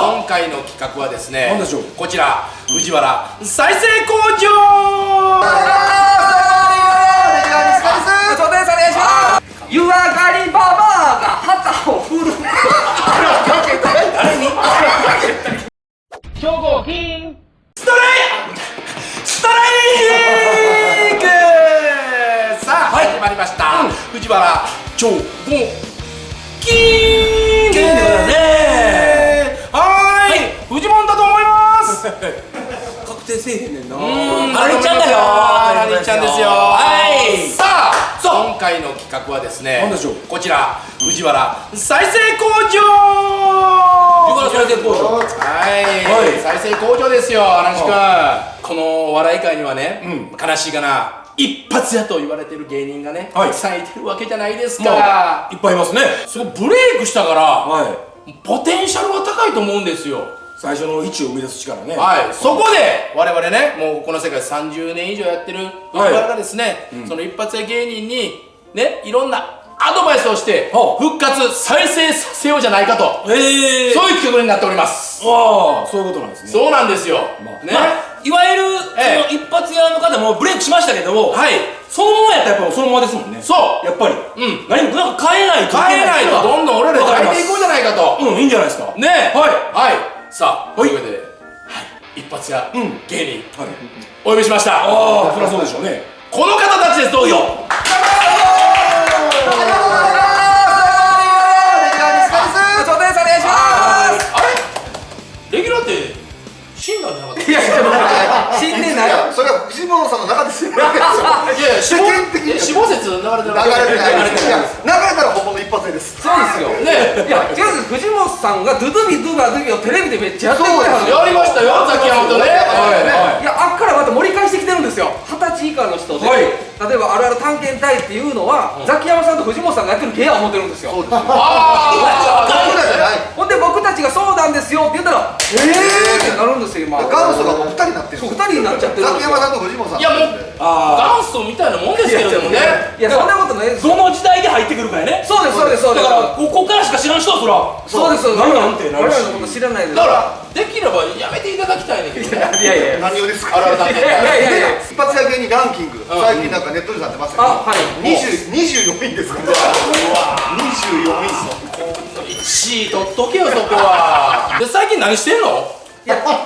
今回の企画はですね、何でしょう。こちら藤原再生工場。湯上がりババアが旗を振る。誰に？兵庫金。ストライク。さあ、始まりました。藤原超合金でございますね。はい、藤本だと思います。確定せえへんねんな。ありちゃんだよ。ありちゃんですよ。はい。さあ、今回の企画はですね、何でしょう。こちら藤原再生工場。藤原再生工場。はい。再生工場ですよ、荒木君。このお笑い界にはね、悲しいかな。一発屋と言われてる芸人がね、たくさんいてるわけじゃないですか。いっぱいいますね。すごいブレイクしたから、ポテンシャルは高いと思うんですよ。最初の位置を生み出す力ね。はい、そこで我々ね、もうこの世界30年以上やってる藤原がですね、その一発屋芸人にね、いろんなアドバイスをして復活再生させようじゃないかと、そういう企画になっております。ああ、そういうことなんですね。そうなんですよ。ね、いわゆるその一発屋の方もブレイクしましたけども、そのままやったらやっぱそのままですもんね。そうやっぱり何もなんか変えないと変えないとどんどん俺ら変えていこうじゃないかと。いいんじゃないですかね。はい。さあ、というわけで一発屋芸人お呼びしました。ああ、そりゃそうでしょうね。この方たちです。どうぞ。レギュラーって死んだんじゃなかった？いや、死んでない。それは藤本さんの中ですよ。いや死亡説流れてない。流れてたら本物一発目です。そうですよ。ね。いや、違うんです。藤本さんがドゥドゥビドゥバドゥビをテレビでめっちゃやってくれはる。やりましたよ、ザキヤマとね。いや、あっからまた盛り返してきてるんですよ。20歳以下の人で、例えばあるある探検隊っていうのは、ザキヤマさんと藤本さんがやってる芸や思ってるんですよ。そうです。ああ、そうじゃない。ほんで僕たちがそうなんですよって言ったら、ってなるんですよ今。元祖がもう2人になってる。2人になっちゃってる。ザキヤマさんと藤本さん。いやもう元祖みたいなもんですけどもね。いや、そんなことないです。どの時代で入ってくるかやね。そうです、そうです、そうです。だからここからしか知らん人はそうです、そうです。何なんてなるし。我々のこと知らないです。だからできればやめていただきたいねんけどね。いやいや、何をですか。あららだって。いや一発屋芸人ランキング、最近なんかネットになってますけど、24位ですから。24位。1位取っとけよそこは。で最近何してんの？いや、その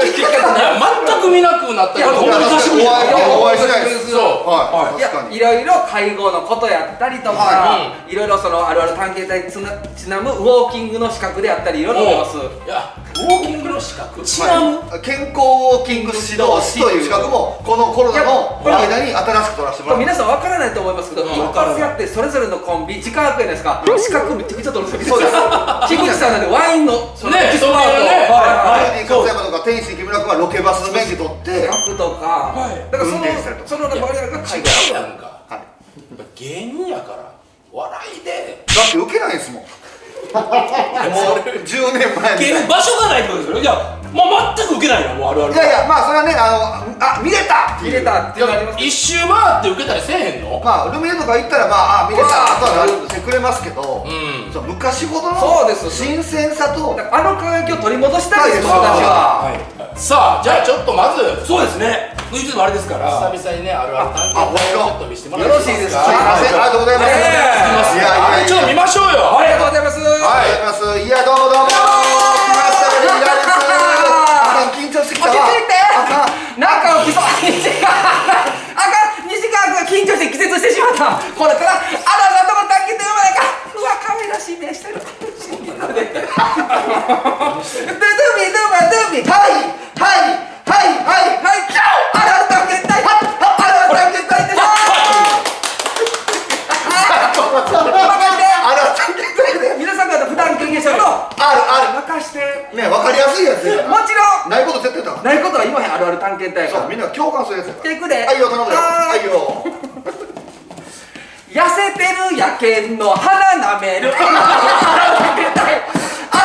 聞き方全く見なくなったけど。お会いしないです。そう。はい。いや、いろいろ介護のことやったりとか、いろいろそのあるある探検隊にちなむウォーキングの資格であったりいろいろあります。いや、ウォーキングの資格？ちなむ健康ウォーキング指導士という資格もこのコロナの間に新しく取らせてもらいます。皆さん分からないと思いますけど、一発やってそれぞれのコンビ時間空くじゃないですか。資格めちゃくちゃ取るんですよ。そうです。菊池さんなんでワインのそのエキスパート。勝山とか天心木村君はロケバスの免許取って学とか、だからその我々が海外やんか。芸人やから笑いで。だって受けないですもん。もう10年前みたいな。場所がないってことですよ。いや、もう全く受けないよ、もうあるある。いやいや、まあそれはね、見れた入れたっていうのあります。一周回って受けたりせえへんの？まあルミネとか行ったらまあ見れたとはしてくれますけど、昔ほどの新鮮さとあの輝きを取り戻したいです、僕たちは。さあ、じゃあちょっとまずそうですね。YouTube あれですから。久々にね、あるある探検隊をちょっと見せてもらってよろしいですか？すいません、ありがとうございます。ちょっと見ましょうよ。ありがとうございます。いや、どうもどうも。来ましたね、リーダーです。あかん、緊張してきたわ。落ち着いて。なんか起きそう。あかん、西川君が緊張して気絶してしまった。これからあららとも探検隊までか。うわ、カメラ指名してる。ドゥドゥミドゥバドゥミ。はいキャオ。あらら探検隊。あらら探検隊です。皆さん方普段経験者の任してね、わかりやすいやつやもちろんないこと絶対だ。ないことは言わへん。あるある探検隊そう、みんな共感するやつやから。ていくで。はいよ、頼むよ。はいよ。痩せてるやけんの鼻なめる。あ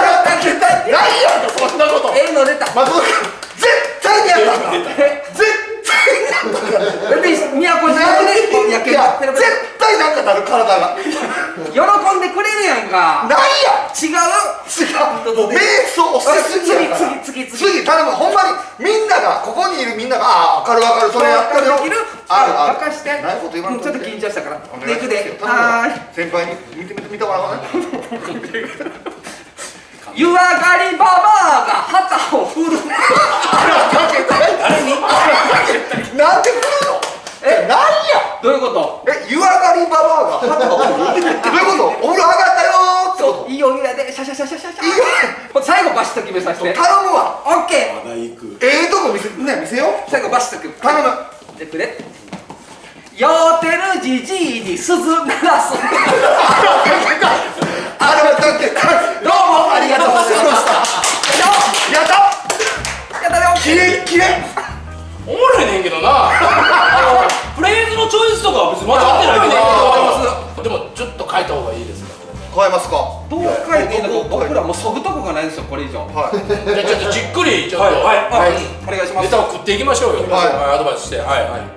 ら探検隊ないやん、そんなこと。の出た。松本君、絶対にやった絶対にやった。だって宮古島でやけんいや、絶対なんかなる体が喜んでくれるやんか。なんや違う。もう瞑想しすぎやから次次頼むほんまにみんながここにいるみんながああ分かる分かるそれやったるよある任して。ないこと言わんちょっと緊張したから。お願いしますでいくで。よ頼むはーい。先輩に見てもらおうかな湯上がりババアが旗を振る。誰になんで振るのなんやどういうこと？湯上がりババアが旗を振るどういうことお風呂上がったよーってこといいよ湯やでシャシャシャシャシャシャ。最後バシッと決めさせて。頼むわオッケー。まだ行く。とこ見せよう最後バシッと決め。頼むでくれ。酔ってるじじいに鈴鳴らす。あれはだってどうもありがとうございました。やったやったよ。キレッキレおもろいねんけどな。フレーズのチョイスとかは別に間違ってないけど。でもちょっと変えた方がいいですね。変えますかどう変えていいのか僕らもうそぐとこがないですよこれ以上。はいじゃあちょっとじっくりちょっとはいはいお願いします。ネタを食っていきましょうよ。はいアドバイスしてはいはい。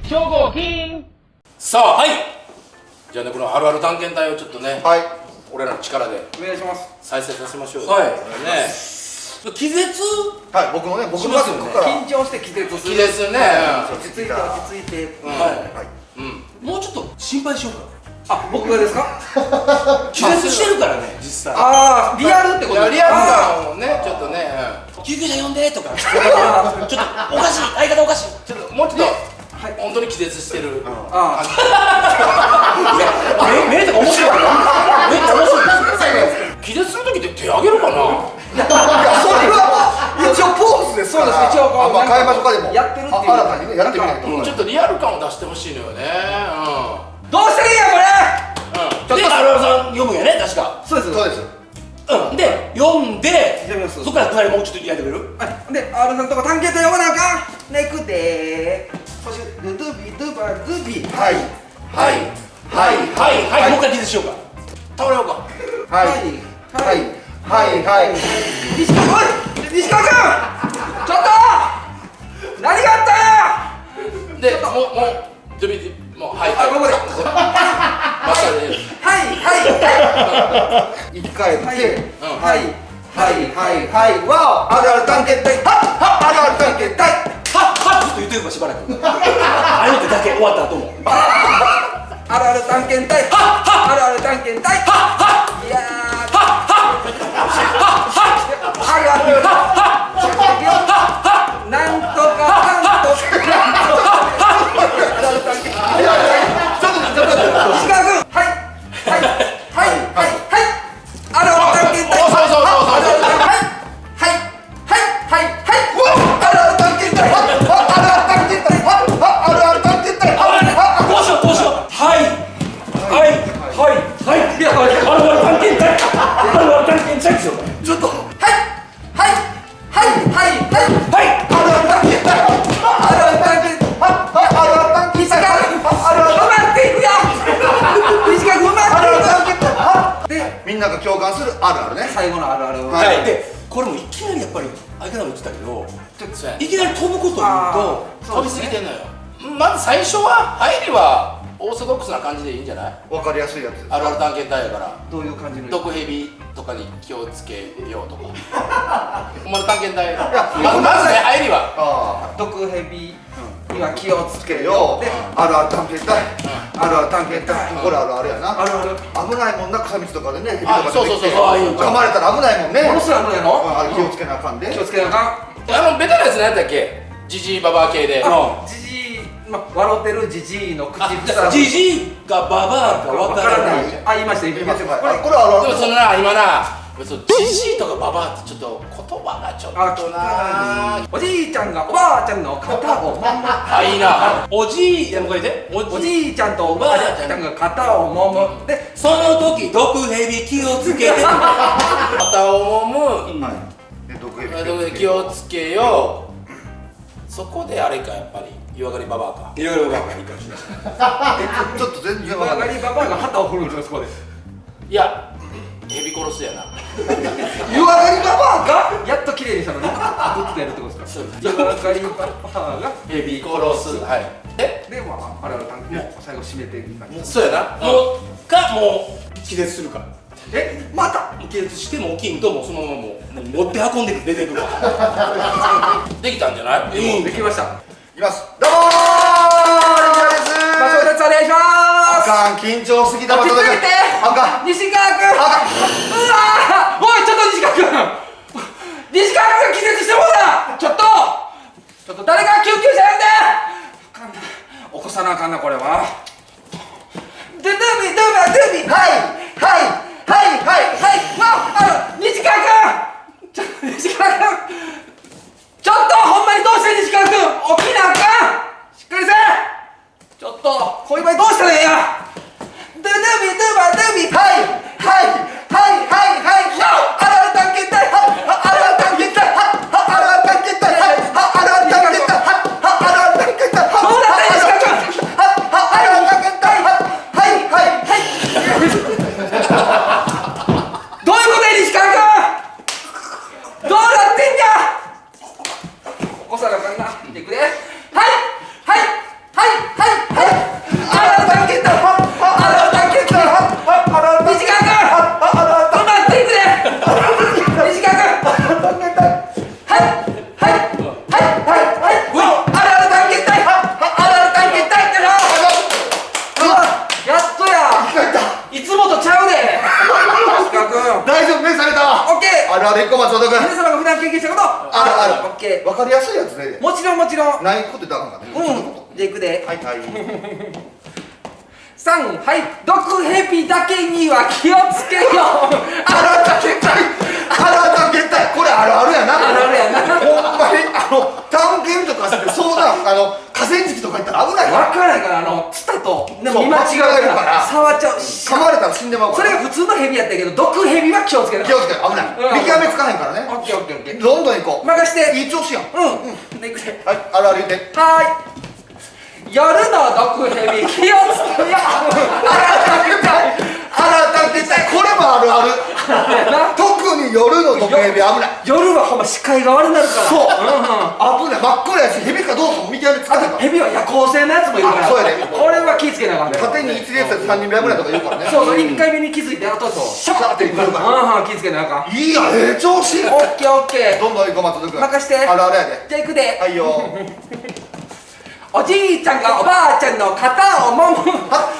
兵庫金。さあはい。じゃあねこのあるある探検隊をちょっとねはい俺らの力でお願いします。再生させましょうよ。はいね。気絶はい僕のね僕のしますよねここから緊張して気絶する。いいですね。落ち着いて落ち着いて。はうん。いもうちょっと心配しようか。あ僕がですか？気絶してるからね実際。ああリアルってことですか？いやリアル感をねちょっとね。救急車呼んでとか。ちょっとおかしい相方おかしい。ちょっともうちょっと本当に気絶してる。あ目とか面白いから。目って面白いですよ。気絶する時って手上げるかな。いやそれは一応ポーズですからそうです一応こうまあ変えましょうかでもやってるっていう新たにねやってみないとちょっとリアル感を出してほしいのよね。どうしたらいいやこれ。うん。で、アルアルさん読むよね、確か。そうです。そうですうん。で、読んで、読みますそこから隣もうちょっとやってくれる？はいで R さんとこ探検隊読まなあかん。ねくでー。そしてルドゥビドゥバドゥビ。はいはいはい、はい、もう一回気絶しようか。倒れようか。はいはいはいはい西川君西川君ちょっと何があったでもうドゥビディもうはいあここでマスターで。はい一回はいではいはいはいわおあるある探検隊はっはっあるある探検隊はずっと言ってるからしばらく。あえてだけ終わった後も。あるある探検隊あるある探検隊いやーあるあるなんとかなんとか石川君はいはいはいはいはいあるある探検隊そうそうそうそうあるある探検隊はいはいはいはいあるある探検隊あるある探検隊あるある探検隊どうしよう、どうしよう。はい、はい、はい、はい。いやあるある探検隊。あるある探検隊ですよ。ちょっとはいはいはいはいはいはい。あるある探検隊あるある探検隊あるある探検隊あるある埋まっていくよ石川君埋まあるあるっていく探検隊でみんなが共感するあるあるね最後のあるあるはいはい。で、これもいきなりやっぱり、相方も言ってたけど、そうやいきなり飛ぶことを言うと、飛びすぎてんのよ。まず最初は入りはオーソドックスな感じでいいんじゃない？わかりやすいやつあるある探検隊やからどういう感じの毒蛇とかに気をつけようとか。お前の探検隊まずね入りはあ毒蛇には気をつけつけよようであるある探検隊あるある探検隊これあるあるやなあるある危ないもんな草道とかでね蛇とあかそうそうそうああいい噛まれたら危ないもんねものすごい危ないのあれ気をつけなあかんで気をつけなあかベタなやつ何やったっけ？ジジイババア系で。んあじじい笑ってるじじいの口塞じじいがババアかわからない。あ言いました言いましたこれあるあるでもそのな今なジジイとかババアってちょっと言葉がちょっとなおじいちゃんがおばあちゃんの肩をもむあいいな。おじい、いやもう一回言って。おじいちゃんとおばあちゃんが肩をもむでその時毒蛇気をつけて。肩をもむ。はいで毒蛇気をつけよう。そこであれかやっぱり湯上がりババアか。いろいろババアいいかもしれない。ちょっと全湯然わかんない上がりババアが旗を振るんですよそこでいや蛇殺すやな。湯上がりババアがやっと気綺麗にしたのにグッとやるってことですか。ヤドカリパパがヘビ殺す。はい。で、でまああれ単もう最後締めていく感じ。そうやな。もう気絶するからまた気絶しても起きんともうそのままもう持って運んで出てくるわ。できたんじゃない？できました。いきます。どうもー、レンジャーマシです。お願いします。あかん、緊張すぎた。落ち着いて。あかん。西川君。うわー、おいちょっと西川君。西川君が気絶してもうた。ちょっと誰か救急車呼んで。あかんな、起こさなあかんなこれは。ドゥビはいもう西川君。西川君。ちょっとほんまにどうして西川君起きなあかん。しっかりせえ。ちょっとこういう場合どうしたらええや。ドゥビあら探検隊どうだった西川君。どういうことや西川君。どうなってんじゃ。起こさなあかんな。見てくれ。あら探検隊西川君止まっていくれ。西川君やっとや。いつもとちゃうで西川君。大丈夫、目されたわ。オッケー。あるある、一個松本君。皆様が普段経験したことあるオッケー。わかりやすいやつね。もちろんないことだからね。じゃあいくで。はい。3、はい、毒蛇だけには気をつけよう。あらたけたい。これあるあるやな。あるあるやな。ほんまに探検とかしてそうな河川敷とか行ったら危ないから。分からないからツタと見そう間違うか間違えるからら触っちゃう。噛まれたら死んでまうから。それが普通の蛇やったけど毒蛇は気をつけな。気をつけて、危ない。見極めつかへんからね。オッケー。どんどん行こう。任して。いい調子やん。でいくで。はい、あるある言って。はーい。夜の毒蛇気をつけよう。これもあるある。特に夜の毒蛇危ない。夜はほんま視界が悪くなるから。そう。危ない。真っ暗やし、蛇かどうかも見極めつかへんから。蛇は夜行性のやつもいるから。そうやね。これは気をつけなあかんね。縦に一列で3人目ぐらいとか言うからね。そう、1回目に気づいてあとシャッていくから。気をつけなあかん。いいや、調子。オッケー。どんどん行こう、松本君。任して。あるあるやで。じゃあ行くで。はいよ。おじいちゃんがおばあちゃんの肩をもむ。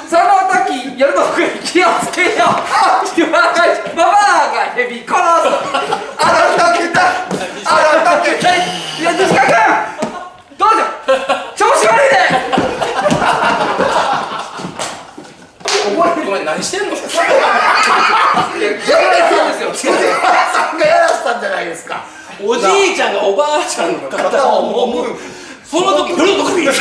その時夜の服に気をつけよう。ババアが蛇殺す。あらたけた。いや西川君どうぞ。調子悪いで。ごめん、何してんの？さんがやらせたんじゃないですか。おじいちゃんがおばあちゃんの肩をもむ。その時夜の毒蛇こ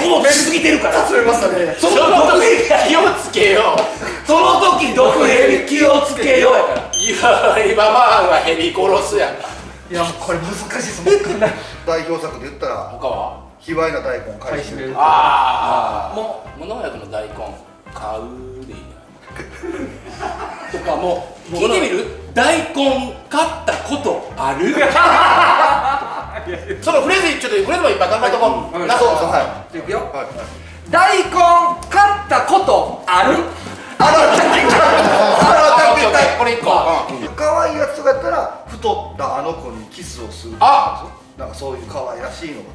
こもしすぎてるからそれましたね。その毒蛇気をつけよう。その時毒蛇気をつけようやから岩割ババアが蛇殺すやん。いやこれ難しいですもん。代表作で言ったら、他は？卑猥な大根買い占める。もう無農薬の大根買うでいいや。とかもう聞いてみる？大根買ったことある？そのフレーズちょっとフレーズもいっぱい考えとこう。な、そうそう、はい。いくよ。はい。大根買ったことある？あらたけた。これ1個。可愛いやつとかやったら、太ったあの子にキスをする。なんかそういう可愛らしいのが。好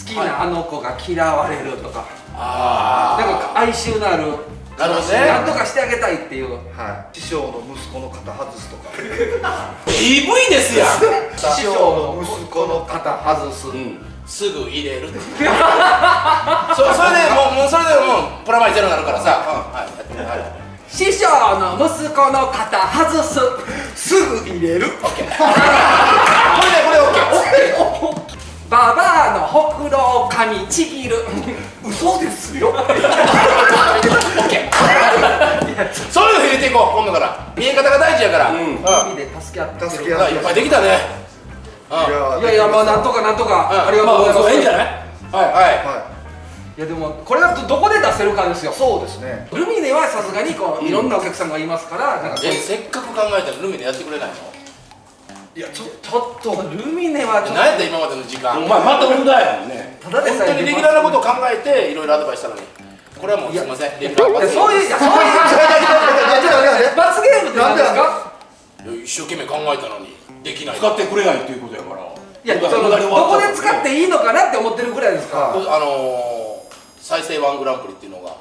きなあの子が嫌われるとか。あなんか哀愁のある。なるほどね。なんとかしてあげたいっていう。はい。師匠の息子の肩外すとか。 EV ですやん。師匠の息子の肩外す。すぐ入れる。それでもうそれでもうプラマイゼロになるからさ。はい。師匠の息子の肩外す。すぐ入れる。これオッケー。ババアのほくろを噛みちぎる。嘘ですよ。オッケー。そういうの入れていこう今度から。見え方が大事やから。海で助け合ってる。助け合っていっぱいできたね。いやいやまあなんとかありがとうございます。いいんじゃない？いやでもこれだとどこで出せるかですよ。そうですね。ルミネはさすがにこういろんなお客さんがいますからなんかせっかく考えたらルミネやってくれないの？いいやちょっとルミネはちょっ何やった今までの時間お前また問題やもんね。とただでさえ本当にレギュラーなことを考えていろいろアドバイスしたのにこれはもうすいませんレギュラーいやそういういやそういう罰ゲームって何ですか？一生懸命考えたのにできない使ってくれないっていうことやから。いやそのどこで使っていいのかなって思ってるぐらいですか？再生ワングランプリっていうのが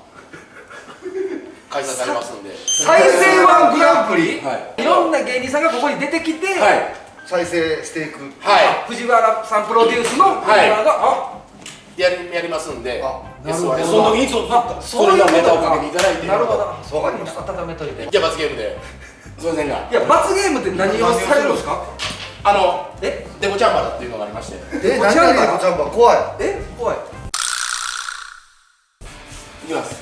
開催されますんで再生ワングランプリ、はいいろんな芸人さんがここに出てきて、はい再生していく。は藤原さんプロデュースの藤原が、いやりますんであで SY その時にそれがネタをかけていただいて。なるほど。わかりました。温めといて。じゃあ罰ゲームですいませんが。いや罰ゲームって何をされるんですか？えデコチャンバラっていうのがありまして何々のジャンバー怖い。怖い。いきます。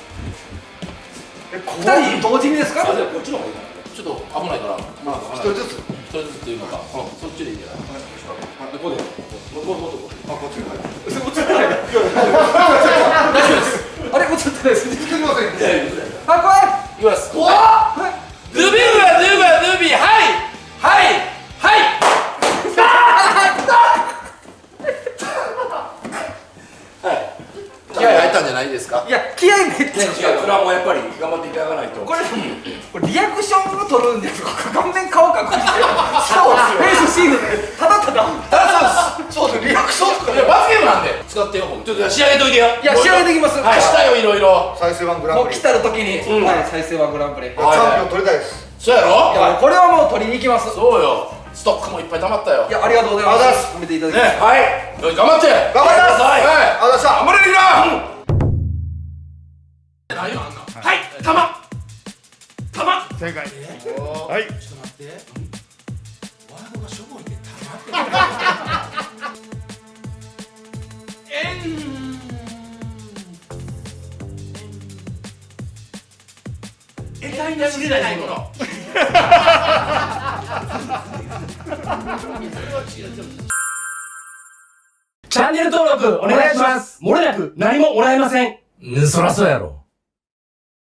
二人同時にですか？あ、じゃあこっちの方がいいな。ちょっと危ないから一人ずつ。一人ずつっていうのかそっちでいいんじゃないここで。もっと。あ、こっちに入る。あれ映ってないです。すみません。あ怖い。いきますドゥビュードゥバドゥビはい気合入ったんじゃないですかいや気合めっちゃ。違う、それはもうやっぱり頑張っていただかないと。これリアクションを取るんですよ。顔面顔隠して。そうフェイスシールでただただ。そうです。リアクションとかいや罰ゲームなんで使ってよちょっと仕上げといてよいや仕上げてきます。はいしたよいろいろ再生ワングランプリ。もう来たる時に、はい再生ワングランプリ。いチャンピオン取りたいです。そうやろやこれはもう取りに行きます。そうよストックもいっぱい溜まったよいやありがとうございます。褒めていただきまねす。はい。よし頑張って頑張ります。はいありがとうございました。頑張れレギュラー何よあんなはい。玉。正解。はい。ちょっと待ってワードがしょぼいで溜まって得体なしでないもの。チャンネル登録お願いします。漏れなく何ももらえません。そらそうやろ